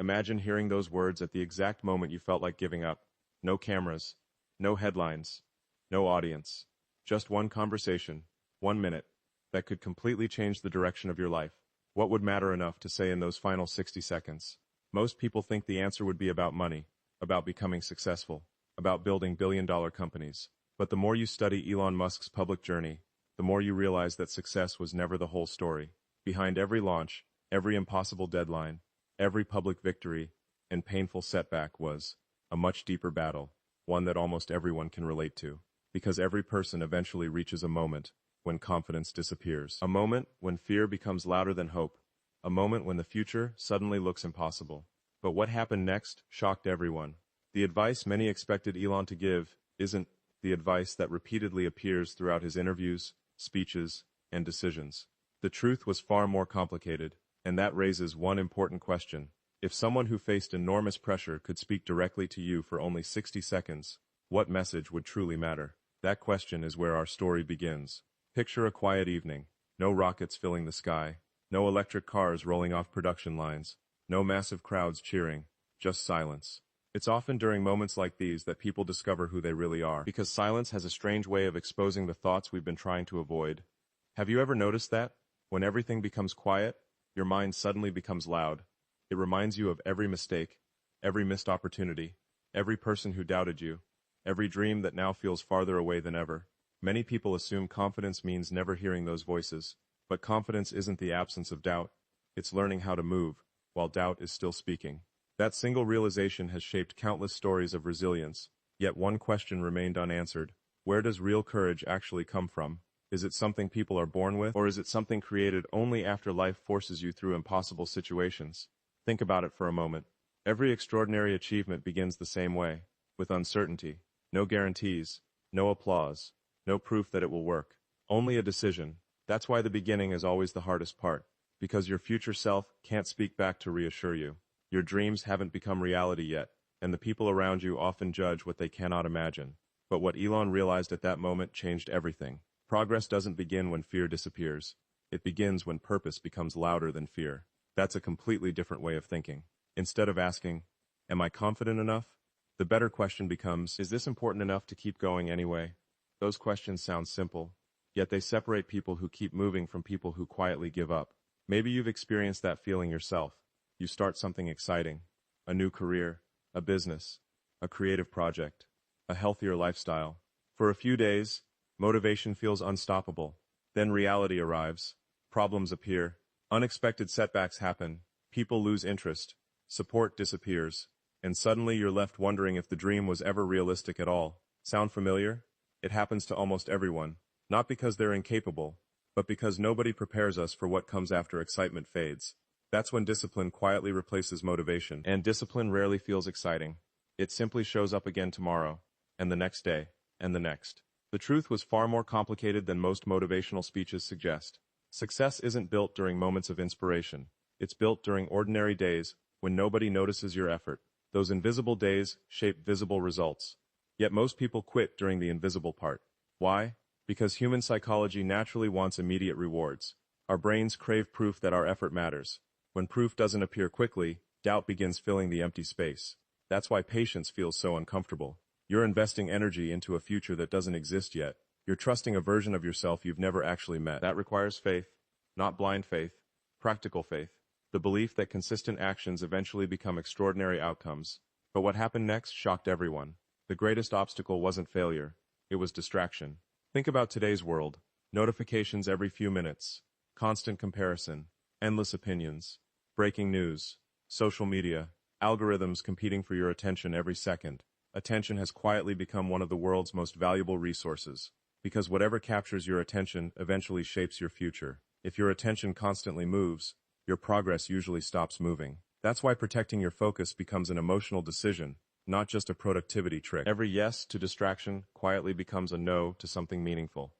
Imagine hearing those words at the exact moment you felt like giving up. No cameras, no headlines, no audience. Just one conversation, 1 minute, that could completely change the direction of your life. What would matter enough to say in those final 60 seconds? Most people think the answer would be about money, about becoming successful, about building billion-dollar companies. But the more you study Elon Musk's public journey, the more you realize that success was never the whole story. Behind every launch, every impossible deadline, every public victory, and painful setback was a much deeper battle, one that almost everyone can relate to. Because every person eventually reaches a moment when confidence disappears. A moment when fear becomes louder than hope. A moment when the future suddenly looks impossible. But what happened next shocked everyone. The advice many expected Elon to give isn't the advice that repeatedly appears throughout his interviews, speeches, and decisions. The truth was far more complicated, and that raises one important question. If someone who faced enormous pressure could speak directly to you for only 60 seconds, what message would truly matter? That question is where our story begins. Picture a quiet evening. No rockets filling the sky. No electric cars rolling off production lines. No massive crowds cheering. Just silence. It's often during moments like these that people discover who they really are, because silence has a strange way of exposing the thoughts we've been trying to avoid. Have you ever noticed that? When everything becomes quiet, your mind suddenly becomes loud. It reminds you of every mistake, every missed opportunity, every person who doubted you, every dream that now feels farther away than ever. Many people assume confidence means never hearing those voices, but confidence isn't the absence of doubt. It's learning how to move, while doubt is still speaking. That single realization has shaped countless stories of resilience, yet one question remained unanswered. Where does real courage actually come from? Is it something people are born with, or is it something created only after life forces you through impossible situations? Think about it for a moment. Every extraordinary achievement begins the same way, with uncertainty. No guarantees, no applause, no proof that it will work. Only a decision. That's why the beginning is always the hardest part, because your future self can't speak back to reassure you. Your dreams haven't become reality yet, and the people around you often judge what they cannot imagine. But what Elon realized at that moment changed everything. Progress doesn't begin when fear disappears. It begins when purpose becomes louder than fear. That's a completely different way of thinking. Instead of asking, "Am I confident enough?" the better question becomes, "Is this important enough to keep going anyway?" Those questions sound simple, yet they separate people who keep moving from people who quietly give up. Maybe you've experienced that feeling yourself. You start something exciting, a new career, a business, a creative project, a healthier lifestyle. For a few days, motivation feels unstoppable. Then reality arrives, problems appear, unexpected setbacks happen, people lose interest, support disappears, and suddenly you're left wondering if the dream was ever realistic at all. Sound familiar? It happens to almost everyone, not because they're incapable, but because nobody prepares us for what comes after excitement fades. That's when discipline quietly replaces motivation, and discipline rarely feels exciting. It simply shows up again tomorrow, and the next day, and the next. The truth was far more complicated than most motivational speeches suggest. Success isn't built during moments of inspiration. It's built during ordinary days when nobody notices your effort. Those invisible days shape visible results. Yet most people quit during the invisible part. Why? Because human psychology naturally wants immediate rewards. Our brains crave proof that our effort matters. When proof doesn't appear quickly, doubt begins filling the empty space. That's why patience feels so uncomfortable. You're investing energy into a future that doesn't exist yet. You're trusting a version of yourself you've never actually met. That requires faith, not blind faith, practical faith. The belief that consistent actions eventually become extraordinary outcomes. But what happened next shocked everyone. The greatest obstacle wasn't failure. It was distraction. Think about today's world. Notifications every few minutes. Constant comparison. Endless opinions. Breaking news. Social media. Algorithms competing for your attention every second. Attention has quietly become one of the world's most valuable resources. Because whatever captures your attention eventually shapes your future. If your attention constantly moves, your progress usually stops moving. That's why protecting your focus becomes an emotional decision, not just a productivity trick. Every yes to distraction quietly becomes a no to something meaningful.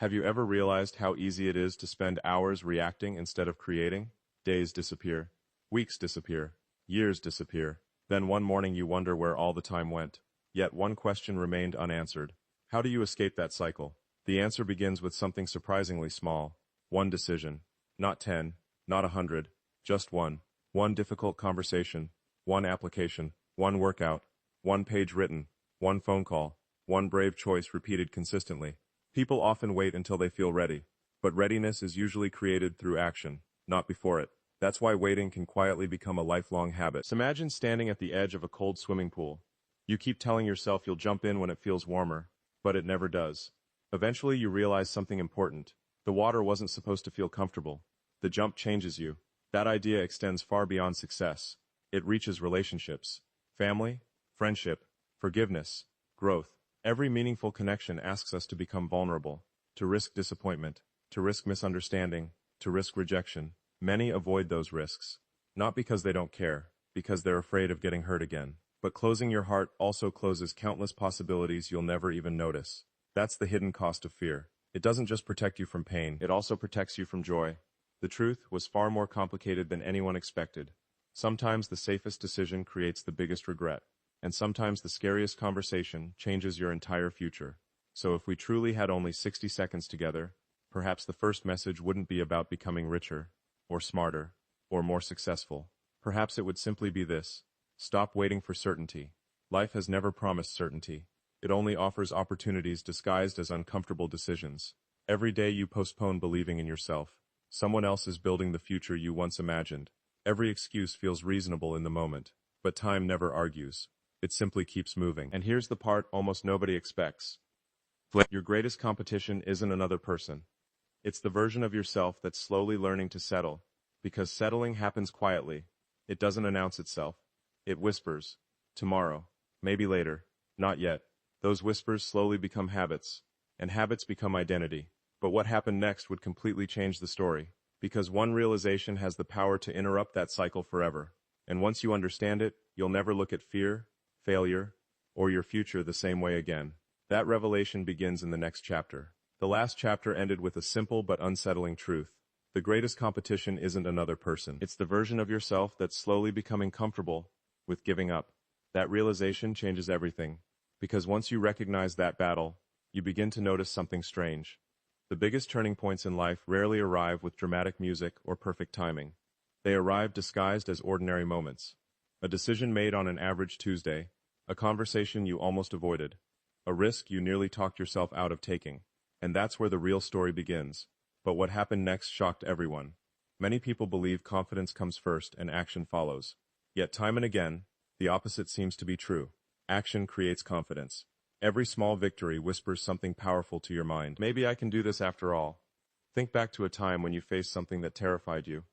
Have you ever realized how easy it is to spend hours reacting instead of creating? Days disappear. Weeks disappear. Years disappear. Then one morning you wonder where all the time went. Yet one question remained unanswered. How do you escape that cycle? The answer begins with something surprisingly small. One decision. Not 10, not 100, just one. One difficult conversation, one application, one workout, one page written, one phone call, one brave choice repeated consistently. People often wait until they feel ready, but readiness is usually created through action, not before it. That's why waiting can quietly become a lifelong habit. So imagine standing at the edge of a cold swimming pool. You keep telling yourself you'll jump in when it feels warmer, but it never does. Eventually you realize something important. The water wasn't supposed to feel comfortable. The jump changes you. That idea extends far beyond success. It reaches relationships, family, friendship, forgiveness, growth. Every meaningful connection asks us to become vulnerable, to risk disappointment, to risk misunderstanding, to risk rejection. Many avoid those risks, not because they don't care, because they're afraid of getting hurt again. But closing your heart also closes countless possibilities you'll never even notice. That's the hidden cost of fear. It doesn't just protect you from pain, it also protects you from joy. The truth was far more complicated than anyone expected. Sometimes the safest decision creates the biggest regret, and sometimes the scariest conversation changes your entire future. So if we truly had only 60 seconds together, perhaps the first message wouldn't be about becoming richer, or smarter, or more successful. Perhaps it would simply be this: stop waiting for certainty. Life has never promised certainty. It only offers opportunities disguised as uncomfortable decisions. Every day you postpone believing in yourself, someone else is building the future you once imagined. Every excuse feels reasonable in the moment, but time never argues. It simply keeps moving. And here's the part almost nobody expects. Your greatest competition isn't another person. It's the version of yourself that's slowly learning to settle, because settling happens quietly. It doesn't announce itself. It whispers, tomorrow, maybe later, not yet. Those whispers slowly become habits, and habits become identity. But what happened next would completely change the story, because one realization has the power to interrupt that cycle forever. And once you understand it, you'll never look at fear, failure, or your future the same way again. That revelation begins in the next chapter. The last chapter ended with a simple but unsettling truth. The greatest competition isn't another person. It's the version of yourself that's slowly becoming comfortable with giving up. That realization changes everything, because once you recognize that battle, you begin to notice something strange. The biggest turning points in life rarely arrive with dramatic music or perfect timing. They arrive disguised as ordinary moments. A decision made on an average Tuesday, a conversation you almost avoided, a risk you nearly talked yourself out of taking. And that's where the real story begins. But what happened next shocked everyone. Many people believe confidence comes first and action follows. Yet time and again, the opposite seems to be true. Action creates confidence. Every small victory whispers something powerful to your mind. Maybe I can do this after all. Think back to a time when you faced something that terrified you.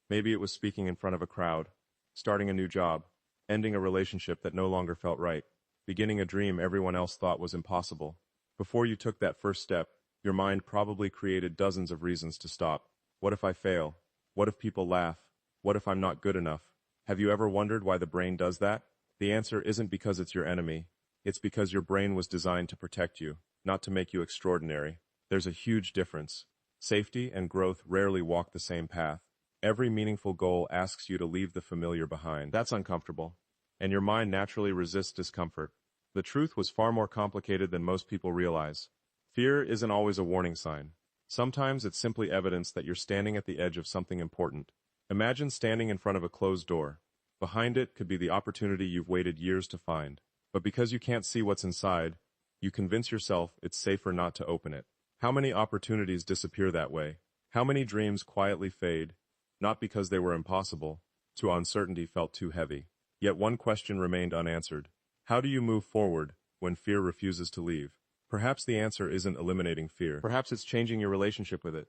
Maybe it was speaking in front of a crowd, starting a new job, ending a relationship that no longer felt right, beginning a dream everyone else thought was impossible. Before you took that first step, your mind probably created dozens of reasons to stop. What if I fail? What if people laugh? What if I'm not good enough? Have you ever wondered why the brain does that? The answer isn't because it's your enemy. It's because your brain was designed to protect you, not to make you extraordinary. There's a huge difference. Safety and growth rarely walk the same path. Every meaningful goal asks you to leave the familiar behind. That's uncomfortable. And your mind naturally resists discomfort. The truth was far more complicated than most people realize. Fear isn't always a warning sign. Sometimes it's simply evidence that you're standing at the edge of something important. Imagine standing in front of a closed door. Behind it could be the opportunity you've waited years to find. But because you can't see what's inside, you convince yourself it's safer not to open it. How many opportunities disappear that way? How many dreams quietly fade, not because they were impossible, too uncertainty felt too heavy. Yet one question remained unanswered. How do you move forward when fear refuses to leave? Perhaps the answer isn't eliminating fear. Perhaps it's changing your relationship with it.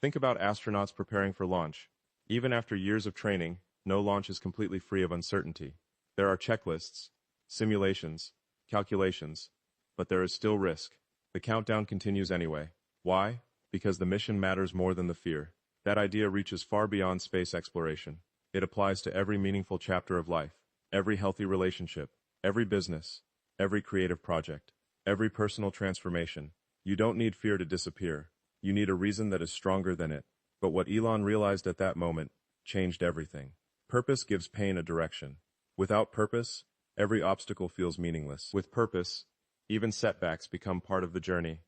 Think about astronauts preparing for launch. Even after years of training, no launch is completely free of uncertainty. There are checklists, simulations, calculations, but there is still risk. The countdown continues anyway. Why? Because the mission matters more than the fear. That idea reaches far beyond space exploration. It applies to every meaningful chapter of life, every healthy relationship, every business, every creative project, every personal transformation. You don't need fear to disappear. You need a reason that is stronger than it. But what Elon realized at that moment changed everything. Purpose gives pain a direction. Without purpose, every obstacle feels meaningless. With purpose, even setbacks become part of the journey.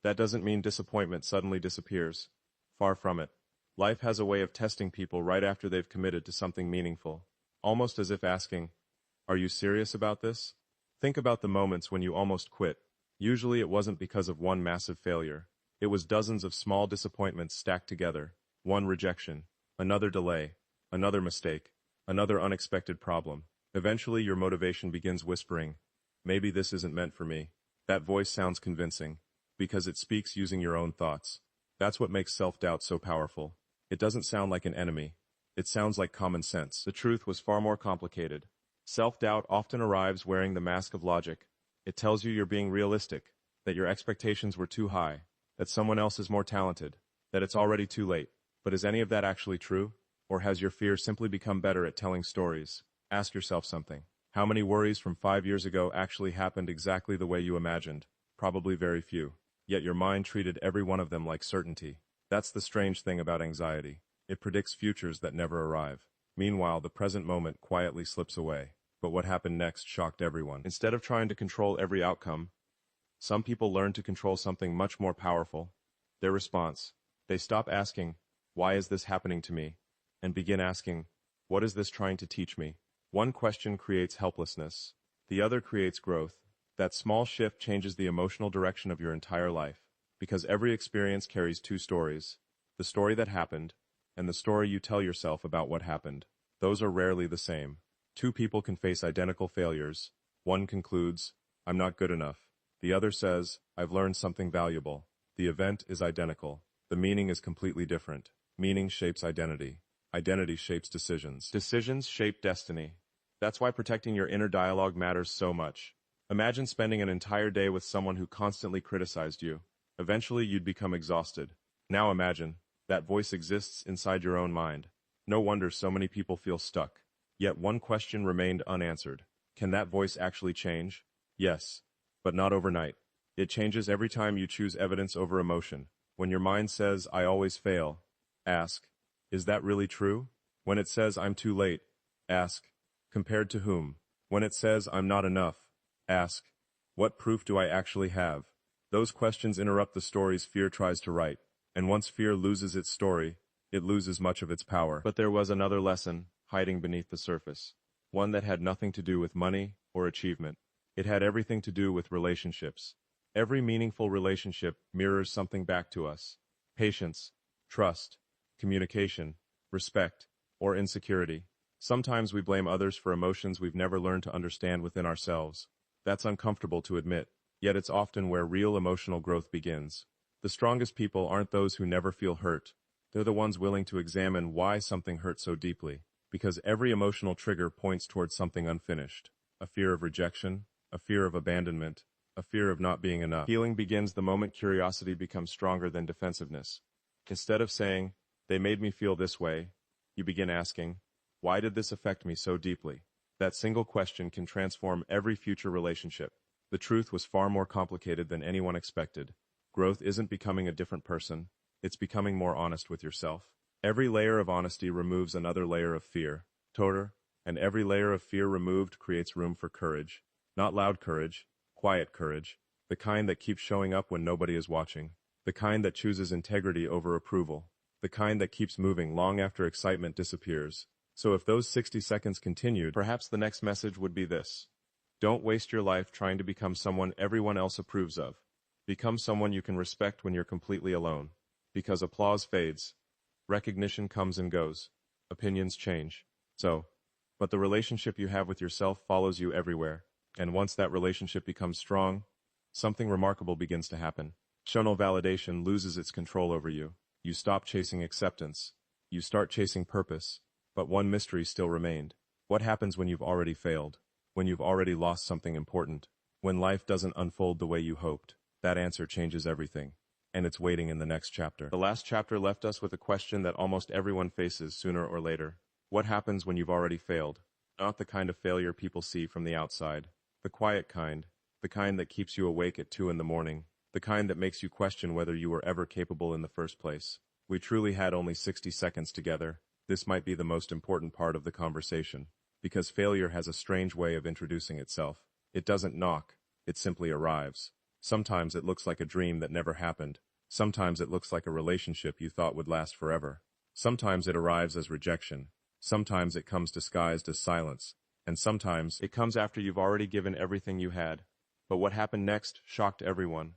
That doesn't mean disappointment suddenly disappears. Far from it. Life has a way of testing people right after they've committed to something meaningful, almost as if asking, Are you serious about this? Think about the moments when you almost quit. Usually it wasn't because of one massive failure. It was dozens of small disappointments stacked together. One rejection, another delay, another mistake, another unexpected problem. Eventually your motivation begins whispering, maybe this isn't meant for me. That voice sounds convincing, because it speaks using your own thoughts. That's what makes self-doubt so powerful. It doesn't sound like an enemy. It sounds like common sense. The truth was far more complicated. Self-doubt often arrives wearing the mask of logic. It tells you you're being realistic, that your expectations were too high, that someone else is more talented, that it's already too late. But is any of that actually true? Or has your fear simply become better at telling stories? Ask yourself something. How many worries from 5 years ago actually happened exactly the way you imagined? Probably very few. Yet your mind treated every one of them like certainty. That's the strange thing about anxiety. It predicts futures that never arrive. Meanwhile, the present moment quietly slips away. But what happened next shocked everyone. Instead of trying to control every outcome, some people learn to control something much more powerful. Their response. They stop asking, why is this happening to me? And begin asking, what is this trying to teach me? One question creates helplessness. The other creates growth. That small shift changes the emotional direction of your entire life. Because every experience carries two stories. The story that happened, and the story you tell yourself about what happened. Those are rarely the same. Two people can face identical failures. One concludes, I'm not good enough. The other says, I've learned something valuable. The event is identical. The meaning is completely different. Meaning shapes identity. Identity shapes decisions. Decisions shape destiny. That's why protecting your inner dialogue matters so much. Imagine spending an entire day with someone who constantly criticized you. Eventually you'd become exhausted. Now imagine, that voice exists inside your own mind. No wonder so many people feel stuck. Yet one question remained unanswered. Can that voice actually change? Yes, but not overnight. It changes every time you choose evidence over emotion. When your mind says, I always fail, ask, is that really true? When it says, I'm too late, ask, compared to whom? When it says, I'm not enough, ask, what proof do I actually have? Those questions interrupt the stories fear tries to write, and once fear loses its story, it loses much of its power. But there was another lesson hiding beneath the surface, one that had nothing to do with money or achievement. It had everything to do with relationships. Every meaningful relationship mirrors something back to us. Patience, trust, communication, respect, or insecurity. Sometimes we blame others for emotions we've never learned to understand within ourselves. That's uncomfortable to admit, yet it's often where real emotional growth begins. The strongest people aren't those who never feel hurt. They're the ones willing to examine why something hurt so deeply. Because every emotional trigger points towards something unfinished. A fear of rejection, a fear of abandonment, a fear of not being enough. Healing begins the moment curiosity becomes stronger than defensiveness. Instead of saying, they made me feel this way, you begin asking, why did this affect me so deeply? That single question can transform every future relationship. The truth was far more complicated than anyone expected. Growth isn't becoming a different person, it's becoming more honest with yourself. Every layer of honesty removes another layer of fear, Toter, and every layer of fear removed creates room for courage. Not loud courage, quiet courage, the kind that keeps showing up when nobody is watching, the kind that chooses integrity over approval, the kind that keeps moving long after excitement disappears. So if those 60 seconds continued, perhaps the next message would be this. Don't waste your life trying to become someone everyone else approves of. Become someone you can respect when you're completely alone. Because applause fades. Recognition comes and goes. Opinions change. But the relationship you have with yourself follows you everywhere. And once that relationship becomes strong, something remarkable begins to happen. External validation loses its control over you. You stop chasing acceptance. You start chasing purpose. But one mystery still remained. What happens when you've already failed? When you've already lost something important? When life doesn't unfold the way you hoped? That answer changes everything. And it's waiting in the next chapter. The last chapter left us with a question that almost everyone faces sooner or later. What happens when you've already failed? Not the kind of failure people see from the outside. The quiet kind. The kind that keeps you awake at 2 in the morning. The kind that makes you question whether you were ever capable in the first place. We truly had only 60 seconds together. This might be the most important part of the conversation. Because failure has a strange way of introducing itself. It doesn't knock. It simply arrives. Sometimes it looks like a dream that never happened. Sometimes it looks like a relationship you thought would last forever. Sometimes it arrives as rejection. Sometimes it comes disguised as silence. And sometimes, it comes after you've already given everything you had. But what happened next shocked everyone.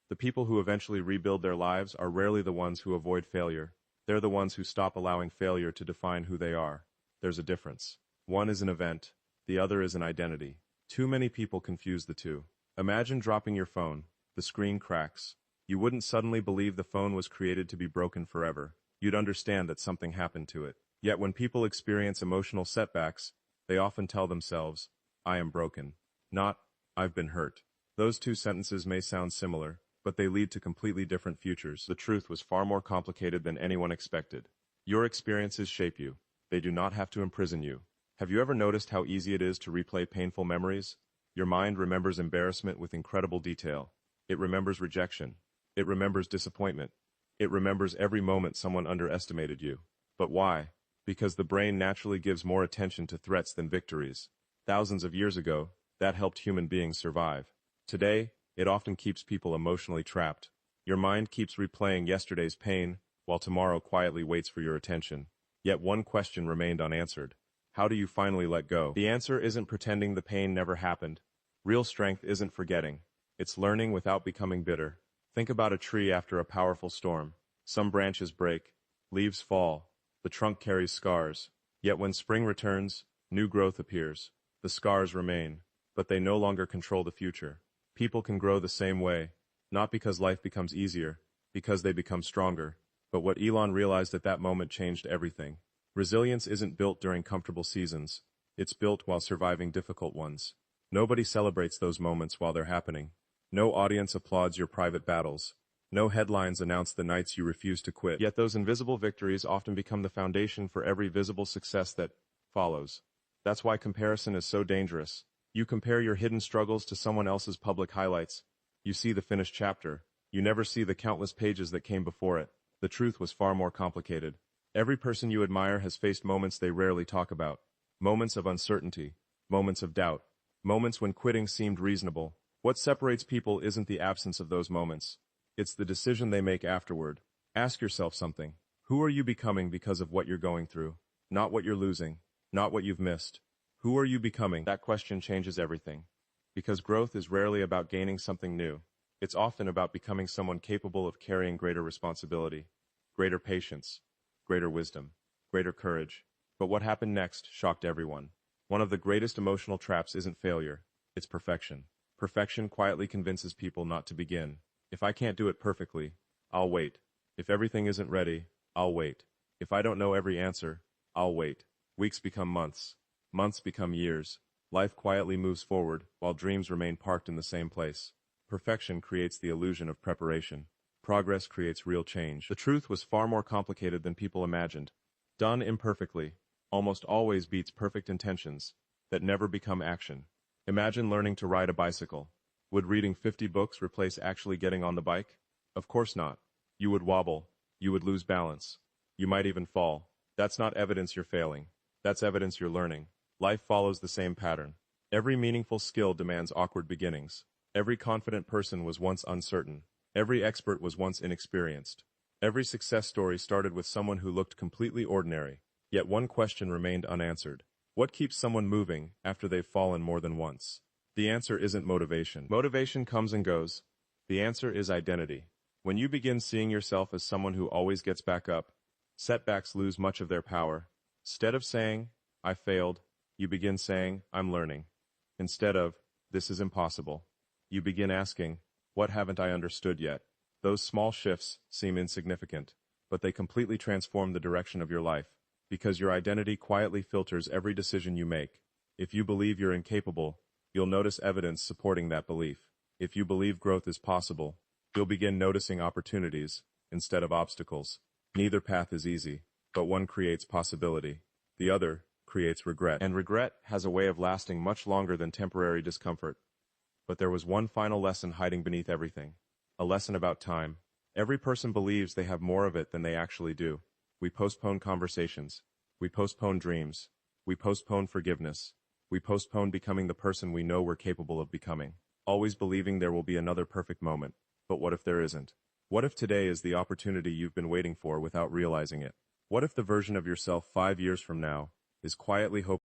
The people who eventually rebuild their lives are rarely the ones who avoid failure. They're the ones who stop allowing failure to define who they are. There's a difference. One is an event, the other is an identity. Too many people confuse the two. Imagine dropping your phone. The screen cracks. You wouldn't suddenly believe the phone was created to be broken forever. You'd understand that something happened to it. Yet when people experience emotional setbacks, they often tell themselves, I am broken. Not, I've been hurt. Those two sentences may sound similar, but they lead to completely different futures. The truth was far more complicated than anyone expected. Your experiences shape you. They do not have to imprison you. Have you ever noticed how easy it is to replay painful memories? Your mind remembers embarrassment with incredible detail. It remembers rejection. It remembers disappointment. It remembers every moment someone underestimated you. But why? Because the brain naturally gives more attention to threats than victories. Thousands of years ago, that helped human beings survive. Today, it often keeps people emotionally trapped. Your mind keeps replaying yesterday's pain, while tomorrow quietly waits for your attention. Yet one question remained unanswered. How do you finally let go? The answer isn't pretending the pain never happened. Real strength isn't forgetting. It's learning without becoming bitter. Think about a tree after a powerful storm. Some branches break, leaves fall, the trunk carries scars. Yet when spring returns, new growth appears. The scars remain, but they no longer control the future. People can grow the same way, not because life becomes easier, because they become stronger. But what Elon realized at that moment changed everything. Resilience isn't built during comfortable seasons. It's built while surviving difficult ones. Nobody celebrates those moments while they're happening. No audience applauds your private battles. No headlines announce the nights you refuse to quit. Yet those invisible victories often become the foundation for every visible success that follows. That's why comparison is so dangerous. You compare your hidden struggles to someone else's public highlights. You see the finished chapter. You never see the countless pages that came before it. The truth was far more complicated. Every person you admire has faced moments they rarely talk about. Moments of uncertainty. Moments of doubt. Moments when quitting seemed reasonable. What separates people isn't the absence of those moments. It's the decision they make afterward. Ask yourself something. Who are you becoming because of what you're going through? Not what you're losing. Not what you've missed. Who are you becoming? That question changes everything. Because growth is rarely about gaining something new. It's often about becoming someone capable of carrying greater responsibility, greater patience, greater wisdom, greater courage. But what happened next shocked everyone. One of the greatest emotional traps isn't failure, it's perfection. Perfection quietly convinces people not to begin. If I can't do it perfectly, I'll wait. If everything isn't ready, I'll wait. If I don't know every answer, I'll wait. Weeks become months. Months become years. Life quietly moves forward, while dreams remain parked in the same place. Perfection creates the illusion of preparation. Progress creates real change. The truth was far more complicated than people imagined. Done imperfectly, almost always beats perfect intentions that never become action. Imagine learning to ride a bicycle. Would reading 50 books replace actually getting on the bike? Of course not. You would wobble. You would lose balance. You might even fall. That's not evidence you're failing. That's evidence you're learning. Life follows the same pattern. Every meaningful skill demands awkward beginnings. Every confident person was once uncertain. Every expert was once inexperienced. Every success story started with someone who looked completely ordinary. Yet one question remained unanswered. What keeps someone moving after they've fallen more than once? The answer isn't motivation. Motivation comes and goes. The answer is identity. When you begin seeing yourself as someone who always gets back up, setbacks lose much of their power. Instead of saying, I failed, you begin saying, I'm learning. Instead of, this is impossible, you begin asking, what haven't I understood yet? Those small shifts seem insignificant, but they completely transform the direction of your life, because your identity quietly filters every decision you make. If you believe you're incapable, you'll notice evidence supporting that belief. If you believe growth is possible, you'll begin noticing opportunities instead of obstacles. Neither path is easy, but one creates possibility. The other creates regret. And regret has a way of lasting much longer than temporary discomfort. But there was one final lesson hiding beneath everything. A lesson about time. Every person believes they have more of it than they actually do. We postpone conversations. We postpone dreams. We postpone forgiveness. We postpone becoming the person we know we're capable of becoming. Always believing there will be another perfect moment. But what if there isn't? What if today is the opportunity you've been waiting for without realizing it? What if the version of yourself 5 years from now is quietly hoping